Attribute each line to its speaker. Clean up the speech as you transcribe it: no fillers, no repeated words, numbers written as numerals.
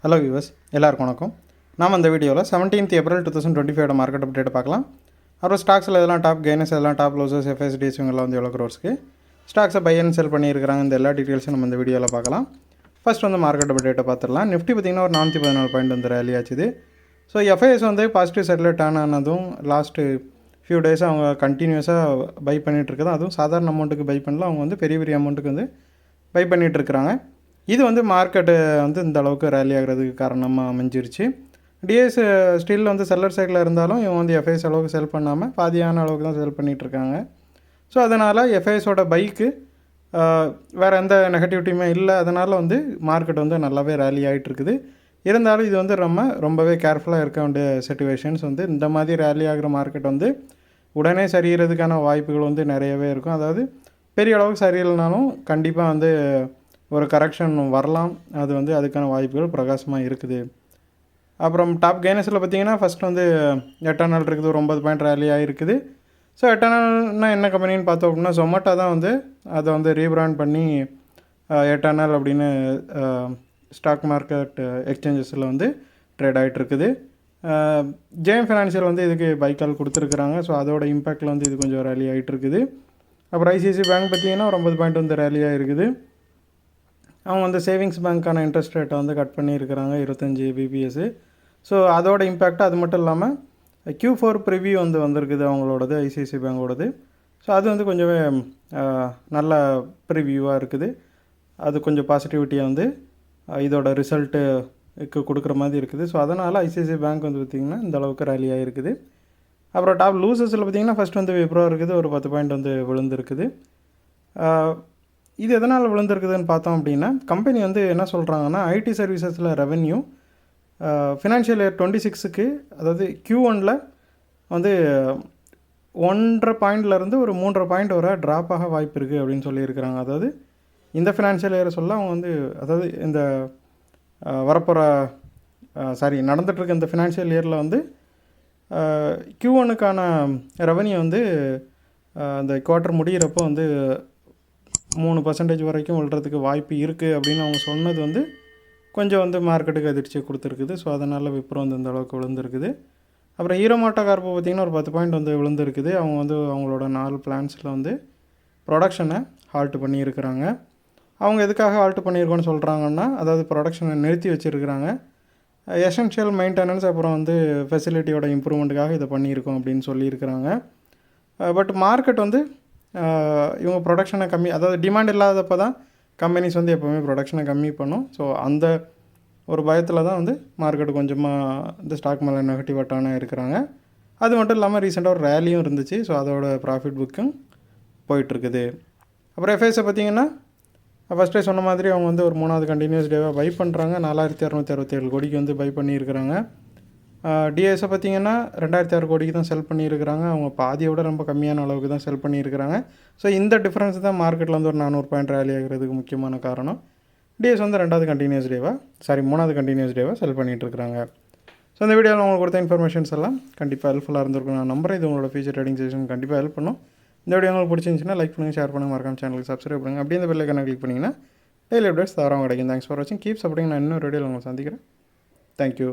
Speaker 1: Hello viewers, எல்லாருக்கும் வணக்கம். நாம் இந்த வீடியோவில் 17th April 2025 மார்க்கெட் அப்டேட் பார்க்கலாம். அப்புறம் ஸ்டாக்ஸில் எதெல்லாம் டாப் கெய்னர்ஸ், எதெல்லாம் டாப் லோசர்ஸ், எஃப்எஸ்டிஸ் இவங்கெல்லாம் வந்து எவ்வளோ க்ரோர்ஸ்க்கு ஸ்டாக்ஸை பை அண்ட் செல் பண்ணியிருக்கிறாங்க. இந்த எல்லா டீட்டெயில்ஸும் நம்ம இந்த வீடியோவில் பார்க்கலாம். ஃபஸ்ட் வந்து மார்க்கெட் அப்டேட்டை பார்த்துடலாம். நிஃப்டி பார்த்திங்கன்னா ஒரு 414 பாயிண்ட் வந்து ரேலி ஆச்சுது. ஸோ எஃப்ஐஎஸ் வந்து பாசிட்டிவ் சைடில் டர்ன் ஆனதும் லாஸ்ட்டு ஃபியூ டேஸாக அவங்க கண்டினியூஸாக பை பண்ணிகிட்ருக்குது. அதுவும் சாதாரண அமௌண்ட்டுக்கு பை பண்ணல, அவங்க வந்து பெரிய பெரிய அமௌண்ட்டுக்கு வந்து பை பண்ணிகிட்ருக்குறாங்க. இது வந்து மார்க்கெட்டு வந்து இந்த அளவுக்கு ரேலி ஆகிறதுக்கு காரணமாக அமைஞ்சிருச்சு. டிஎஸ் ஸ்டில் வந்து செல்லர் சைடில் இருந்தாலும் இவங்க வந்து எஃப்ஐஎஸ் அளவுக்கு செல் பண்ணாமல் பாதியான அளவுக்கு தான் செல் பண்ணிகிட்ருக்காங்க. ஸோ அதனால் எஃப்ஐஎஸோட பைக்கு வேறு எந்த நெகட்டிவிட்டியுமே இல்லை. அதனால் வந்து மார்க்கெட் வந்து நல்லாவே ரேலி ஆகிட்டுருக்குது. இருந்தாலும் இது வந்து ரொம்பவே கேர்ஃபுல்லாக இருக்க வேண்டிய சிச்சுவேஷன்ஸ். வந்து இந்த மாதிரி ரேலி ஆகிற மார்க்கெட் வந்து உடனே சரிகிறதுக்கான வாய்ப்புகள் வந்து நிறையவே இருக்கும். அதாவது பெரிய அளவுக்கு சரியில்லைனாலும் கண்டிப்பாக வந்து ஒரு கரெக்ஷன் வரலாம். அது வந்து அதுக்கான வாய்ப்புகள் பிரகாசமாக இருக்குது. அப்புறம் டாப் கெய்னர்ஸில் பார்த்திங்கன்னா ஃபஸ்ட் வந்து எட்டர்னல் இருக்குது, ஒரு 9 பாயிண்ட் ரேலி ஆகிருக்குது. ஸோ எட்டர்னல்னா என்ன கம்பெனின்னு பார்த்தோம் அப்படின்னா ஜொமேட்டோ தான் வந்து அதை வந்து ரீபிராண்ட் பண்ணி எட்டர்னல் அப்படின்னு ஸ்டாக் மார்க்கெட் எக்ஸ்சேஞ்சஸில் வந்து ட்ரேட் ஆகிட்டுருக்குது. ஜேஎம் ஃபினான்ஷியல் வந்து இதுக்கு பைக்கால் கொடுத்துருக்குறாங்க. ஸோ அதோட இம்பேக்டில் வந்து இது கொஞ்சம் ரேலி ஆகிட்டு இருக்குது. அப்புறம் ஐசிஐசி பேங்க் பார்த்திங்கன்னா ஒரு 9 பாயிண்ட் வந்து ரேலியாக இருக்குது. அவங்க வந்து சேவிங்ஸ் பேங்க்கான இன்ட்ரெஸ்ட் ரேட்டை வந்து கட் பண்ணியிருக்கிறாங்க 25 பிபிஎஸ். ஸோ அதோட இம்பேக்ட். அது மட்டும் இல்லாமல் Q4 ப்ரிவியூ வந்து வந்திருக்குது அவங்களோடது, ஐசிஐசி பேங்கோடது. ஸோ அது வந்து கொஞ்சமே நல்ல ப்ரிவியூவாக இருக்குது. அது கொஞ்சம் பாசிட்டிவிட்டியாக வந்து இதோட ரிசல்ட்டுக்கு கொடுக்குற மாதிரி இருக்குது. ஸோ அதனால் ஐசிஐசி பேங்க் வந்து பார்த்திங்கன்னா இந்த அளவுக்கு ரேலியாக இருக்குது. அப்புறம் டாப் லூசர்ஸில் பார்த்திங்கன்னா ஃபஸ்ட் வந்து விப்ரோ இருக்குது, ஒரு 10 பாயிண்ட் வந்து விழுந்திருக்குது. இது எதனால் விழுந்திருக்குதுன்னு பார்த்தோம் அப்படின்னா கம்பெனி வந்து என்ன சொல்கிறாங்கன்னா ஐடி சர்வீசஸில் ரெவென்யூ ஃபினான்ஷியல் இயர் 26க்கு அதாவது Q1 வந்து 1.5 பாயிண்ட்லேருந்து ஒரு 3.5 பாயிண்ட் வரை ட்ராப் ஆக வாய்ப்பு இருக்குது அப்படின்னு சொல்லியிருக்கிறாங்க. அதாவது இந்த ஃபினான்ஷியல் இயரை சொல்ல அவங்க வந்து அதாவது இந்த வரப்போகிற நடந்துகிட்ருக்க இந்த ஃபினான்ஷியல் இயரில் வந்து Q1க்கான ரெவென்யூ வந்து அந்த குவார்ட்டர் முடிகிறப்போ வந்து 3% வரைக்கும் விழுறதுக்கு வாய்ப்பு இருக்குது அப்படின்னு அவங்க சொன்னது வந்து கொஞ்சம் வந்து மார்க்கெட்டுக்கு அதிர்ச்சி கொடுத்துருக்குது. ஸோ அதனால் விப்ரோ வந்து இந்த அளவுக்கு விழுந்திருக்குது. அப்புறம் ஹீரோ மோட்டோ கார்ப்போ பார்த்திங்கன்னா ஒரு 10 பாயிண்ட் வந்து விழுந்திருக்குது. அவங்க வந்து அவங்களோட 4 பிளான்ஸில் வந்து ப்ரொடக்ஷனை ஹால்ட் பண்ணியிருக்கிறாங்க. அவங்க எதுக்காக ஹால்ட் பண்ணியிருக்கோன்னு சொல்கிறாங்கன்னா அதாவது ப்ரொடக்ஷனை நிறுத்தி வச்சுருக்கிறாங்க. எசென்ஷியல் மெயின்டெனன்ஸ் அப்புறம் வந்து ஃபெசிலிட்டியோட இம்ப்ரூவ்மெண்ட்டுக்காக இதை பண்ணியிருக்கோம் அப்படின்னு சொல்லியிருக்கிறாங்க. பட் மார்க்கெட் வந்து இவங்க ப்ரொடக்ஷனை கம்மி, அதாவது டிமாண்ட் இல்லாதப்போ தான் கம்பெனிஸ் வந்து எப்போவுமே ப்ரொடக்ஷனை கம்மி பண்ணும். ஸோ அந்த ஒரு பயத்தில் தான் வந்து மார்க்கெட்டு கொஞ்சமாக இந்த ஸ்டாக் மேலே நெகட்டிவ் அட்டான இருக்கிறாங்க. அது மட்டும் இல்லாமல் ரீசெண்டாக ஒரு ரேலியும் இருந்துச்சு. ஸோ அதோட ப்ராஃபிட் புக்கும் போயிட்டுருக்குது. அப்புறம் எஃப்ஐஎஸை பார்த்திங்கன்னா ஃபஸ்ட்டே சொன்ன மாதிரி அவங்க வந்து ஒரு 3வது கண்டினியூஸ் டேவாக பை பண்ணுறாங்க. 4267 கோடிக்கு வந்து பை பண்ணியிருக்கிறாங்க. டிஎஸை பார்த்திங்கன்னா 2006 கோடிக்கு தான் செல் பண்ணியிருக்கிறாங்க. அவங்க பாதியோட ரொம்ப கம்மியான அளவுக்கு தான் செல் பண்ணியிருக்கிறாங்க. ஸோ இந்த டிஃப்ரென்ஸ் தான் மார்க்கெட்டில் வந்து ஒரு 400 பாயிண்ட் ரேலி ஆகிறதுக்கு முக்கியமான காரணம். டிஎஸ் வந்து 3வது கண்டினியூஸ் டேவாக செல் பண்ணிகிட்ருக்கிறாங்க. ஸோ இந்த வீடியோவில் உங்களுக்கு கொடுத்த இன்ஃபர்மேஷன்ஸ் எல்லாம் கண்டிப்பாக ஹெல்ப்ஃபுல்லாக இருந்திருக்கும் நான் நம்புறேன். இது உங்களோட ஃபியூச்சர் ட்ரேடிங் செஷன் கண்டிப்பாக ஹெல்ப் பண்ணும். இந்த வீடியோ உங்களுக்கு பிடிச்சிருந்துச்சுன்னா லைக் பண்ணுங்கள், ஷேர் பண்ணுங்கள், மறக்காம சேனலுக்கு சப்ஸ்கிரைப் பண்ணுங்கள். அப்படியே இந்த பெல் ஐகானை கிளிக் பண்ணிங்கன்னா டெய்லி அப்டேட்ஸ் தவறாமல் கிடைக்கும். தேங்க்ஸ் ஃபார் வாட்சிங், கீப் சப்போர்ட்டிங். நான் இன்னொரு வீடியோவில் உங்களை சந்திக்கிறேன். தேங்க்யூ.